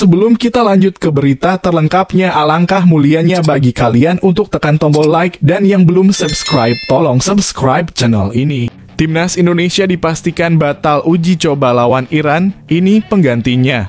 sebelum kita lanjut ke berita terlengkapnya, alangkah mulianya bagi kalian untuk tekan tombol like, dan yang belum subscribe, tolong subscribe channel ini. Timnas Indonesia dipastikan batal uji coba lawan Iran, ini penggantinya.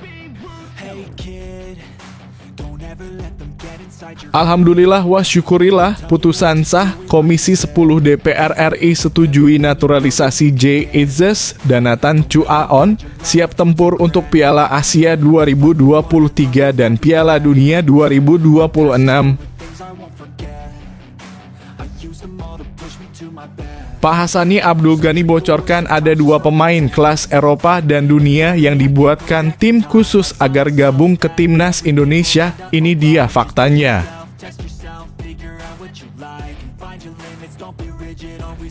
Alhamdulillah wa syukurillah, putusan sah, Komisi 10 DPR RI setujui naturalisasi Jay Itzes dan Nathan Chu Aon siap tempur untuk Piala Asia 2023 dan Piala Dunia 2026. Pak Hassani Abdul Ghani bocorkan ada 2 pemain kelas Eropa dan dunia yang dibuatkan tim khusus agar gabung ke Timnas Indonesia. Ini dia faktanya.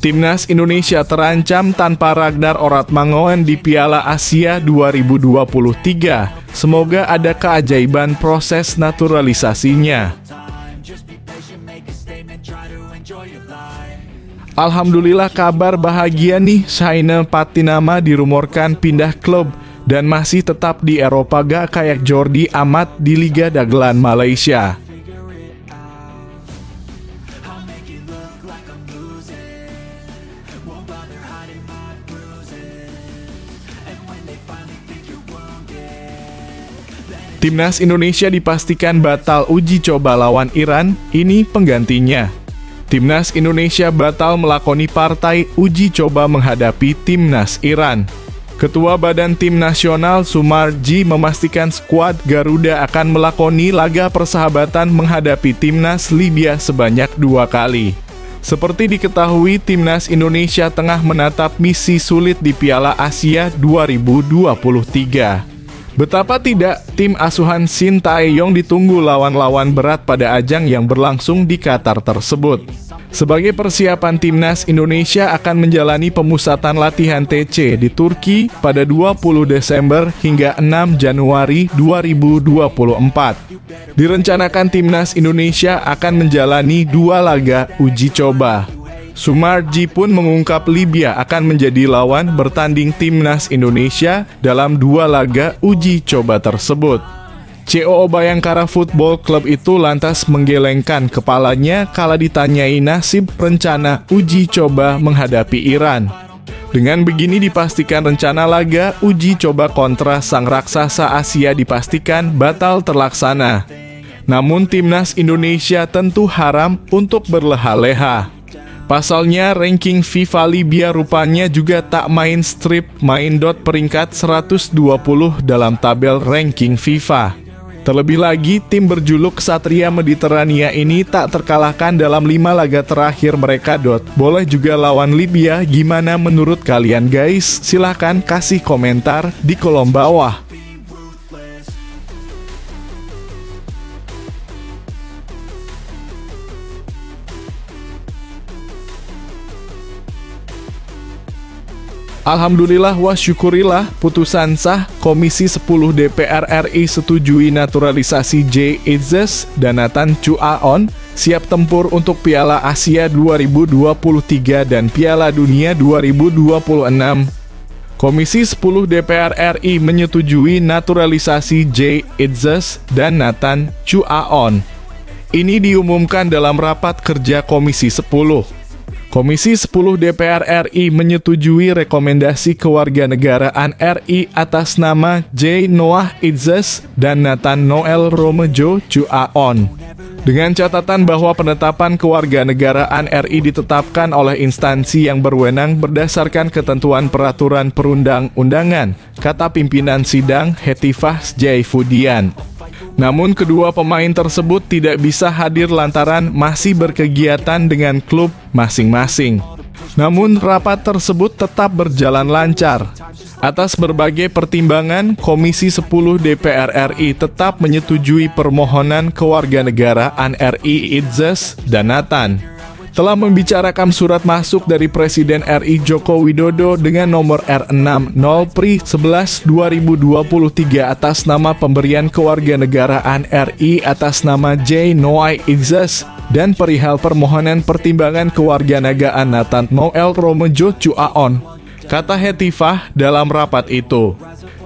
Timnas Indonesia terancam tanpa Ragnar Oratmangoen di Piala Asia 2023. Semoga ada keajaiban proses naturalisasinya. Alhamdulillah kabar bahagia nih, Shaina Patinama dirumorkan pindah klub dan masih tetap di Eropa gak kayak Jordi Amat di Liga Dagelan Malaysia. Timnas Indonesia dipastikan batal uji coba lawan Iran, ini penggantinya. Timnas Indonesia batal melakoni partai uji coba menghadapi Timnas Iran. Ketua Badan Tim Nasional Sumarji memastikan skuad Garuda akan melakoni laga persahabatan menghadapi Timnas Libya sebanyak 2 kali. Seperti diketahui, Timnas Indonesia tengah menatap misi sulit di Piala Asia 2023. Betapa tidak, tim asuhan Shin Tae-yong ditunggu lawan-lawan berat pada ajang yang berlangsung di Qatar tersebut. Sebagai persiapan, Timnas Indonesia akan menjalani pemusatan latihan TC di Turki pada 20 Desember hingga 6 Januari 2024. Direncanakan Timnas Indonesia akan menjalani 2 laga uji coba. Sumarji pun mengungkap Libya akan menjadi lawan bertanding Timnas Indonesia dalam 2 laga uji coba tersebut. COO Bayangkara Football Club itu lantas menggelengkan kepalanya kala ditanyai nasib rencana uji coba menghadapi Iran. Dengan begini dipastikan rencana laga uji coba kontra sang raksasa Asia dipastikan batal terlaksana. Namun Timnas Indonesia tentu haram untuk berleha-leha. Pasalnya, ranking FIFA Libya rupanya juga tak main strip, main dot peringkat 120 dalam tabel ranking FIFA. Terlebih lagi, tim berjuluk Satria Mediterania ini tak terkalahkan dalam 5 laga terakhir mereka. Boleh juga lawan Libya, gimana menurut kalian guys? Silahkan kasih komentar di kolom bawah. Alhamdulillah wa syukurillah, putusan sah, Komisi 10 DPR RI setujui naturalisasi Jay Itzes dan Nathan Chu Aon siap tempur untuk Piala Asia 2023 dan Piala Dunia 2026. Komisi 10 DPR RI menyetujui naturalisasi Jay Itzes dan Nathan Chu Aon. Ini diumumkan dalam rapat kerja Komisi 10. Komisi 10 DPR RI menyetujui rekomendasi kewarganegaraan RI atas nama Jay Noah Itzes dan Nathan Noel Romejo Chu Aon. Dengan catatan bahwa penetapan kewarganegaraan RI ditetapkan oleh instansi yang berwenang berdasarkan ketentuan peraturan perundang-undangan, kata pimpinan sidang Hetifah Jaifudian. Namun kedua pemain tersebut tidak bisa hadir lantaran masih berkegiatan dengan klub masing-masing. Namun rapat tersebut tetap berjalan lancar. Atas berbagai pertimbangan, Komisi 10 DPR RI tetap menyetujui permohonan kewarganegaraan RI Itzes dan Nathan. Telah membicarakan surat masuk dari Presiden RI Joko Widodo dengan nomor R60 Pri 11 2023 atas nama pemberian kewarganegaraan RI atas nama Jay Noah Itzes dan perihal permohonan pertimbangan kewarganegaraan Nathan Noel Romejo Chu Aon, kata Hetifah dalam rapat itu.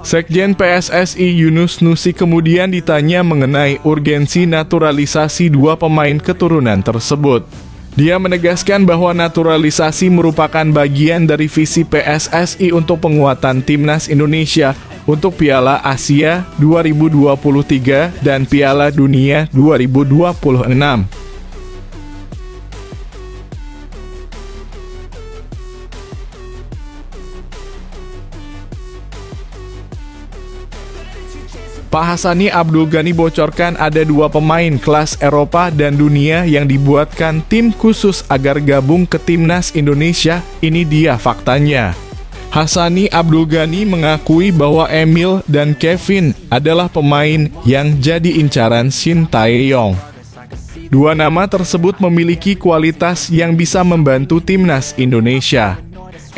Sekjen PSSI Yunus Nusi kemudian ditanya mengenai urgensi naturalisasi dua pemain keturunan tersebut. Dia menegaskan bahwa naturalisasi merupakan bagian dari visi PSSI untuk penguatan timnas Indonesia untuk Piala Asia 2023 dan Piala Dunia 2026. Pak Hassani Abdul Ghani bocorkan ada dua pemain kelas Eropa dan dunia yang dibuatkan tim khusus agar gabung ke timnas Indonesia. Ini dia faktanya. Hassani Abdul Ghani mengakui bahwa Emil dan Kevin adalah pemain yang jadi incaran Shin Tae-yong. Dua nama tersebut memiliki kualitas yang bisa membantu timnas Indonesia.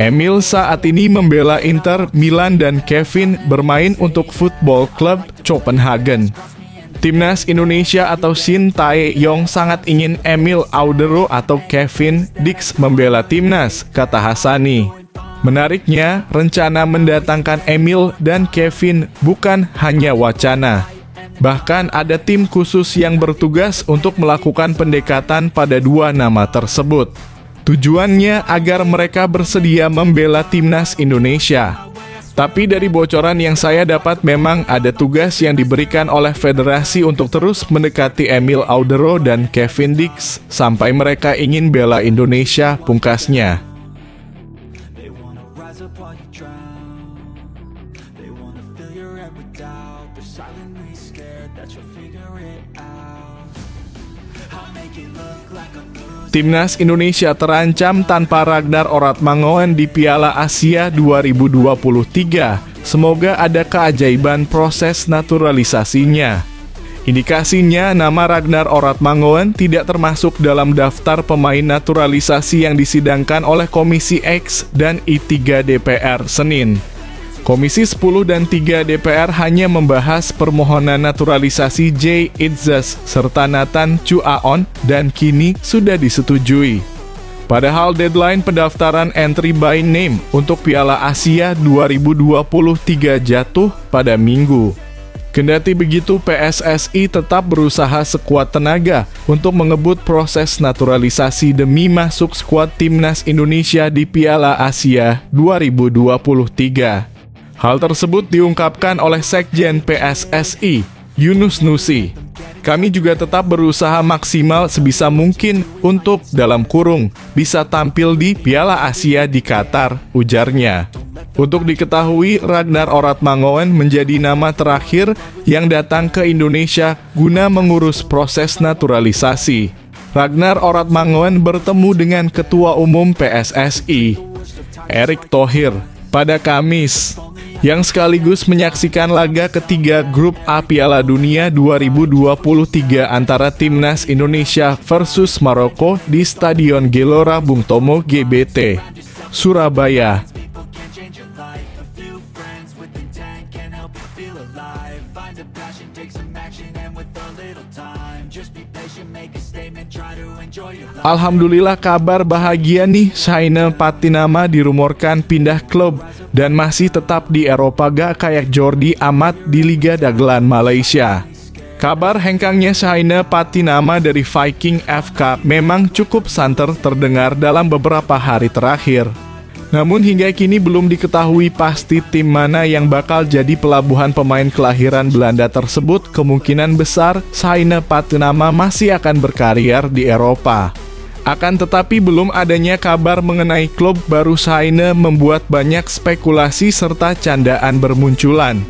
Emil saat ini membela Inter Milan dan Kevin bermain untuk Football Club Copenhagen. Timnas Indonesia atau Shin Tae-yong sangat ingin Emil Audero atau Kevin Dix membela timnas, kata Hassani. Menariknya, rencana mendatangkan Emil dan Kevin bukan hanya wacana. Bahkan ada tim khusus yang bertugas untuk melakukan pendekatan pada dua nama tersebut. Tujuannya agar mereka bersedia membela timnas Indonesia. Tapi dari bocoran yang saya dapat memang ada tugas yang diberikan oleh federasi untuk terus mendekati Emil Audero dan Kevin Dix sampai mereka ingin bela Indonesia, pungkasnya. Timnas Indonesia terancam tanpa Ragnar Oratmangoen di Piala Asia 2023. Semoga ada keajaiban proses naturalisasinya. Indikasinya, nama Ragnar Oratmangoen tidak termasuk dalam daftar pemain naturalisasi yang disidangkan oleh Komisi X dan I3 DPR Senin. Komisi 10 dan 3 DPR hanya membahas permohonan naturalisasi Jay Itzes serta Nathan Chuaon dan kini sudah disetujui. Padahal deadline pendaftaran entry by name untuk Piala Asia 2023 jatuh pada Minggu. Kendati begitu, PSSI tetap berusaha sekuat tenaga untuk mengebut proses naturalisasi demi masuk skuad timnas Indonesia di Piala Asia 2023. Hal tersebut diungkapkan oleh Sekjen PSSI, Yunus Nusi. Kami juga tetap berusaha maksimal sebisa mungkin untuk, dalam kurung, bisa tampil di Piala Asia di Qatar, ujarnya. Untuk diketahui, Ragnar Oratmangoen menjadi nama terakhir yang datang ke Indonesia guna mengurus proses naturalisasi. Ragnar Oratmangoen bertemu dengan Ketua Umum PSSI, Erick Thohir, pada Kamis, yang sekaligus menyaksikan laga ketiga Grup A Piala Dunia 2023 antara Timnas Indonesia versus Maroko di Stadion Gelora Bung Tomo GBT, Surabaya. Alhamdulillah, kabar bahagia nih, Shaina Patinama dirumorkan pindah klub dan masih tetap di Eropa gak kayak Jordi Amat di Liga Dagelan Malaysia. Kabar hengkangnya Shaina Patinama dari Viking FK memang cukup santer terdengar dalam beberapa hari terakhir. Namun hingga kini belum diketahui pasti tim mana yang bakal jadi pelabuhan pemain kelahiran Belanda tersebut. Kemungkinan besar Shaina Patinama masih akan berkarier di Eropa. Akan tetapi belum adanya kabar mengenai klub baru Shaina membuat banyak spekulasi serta candaan bermunculan.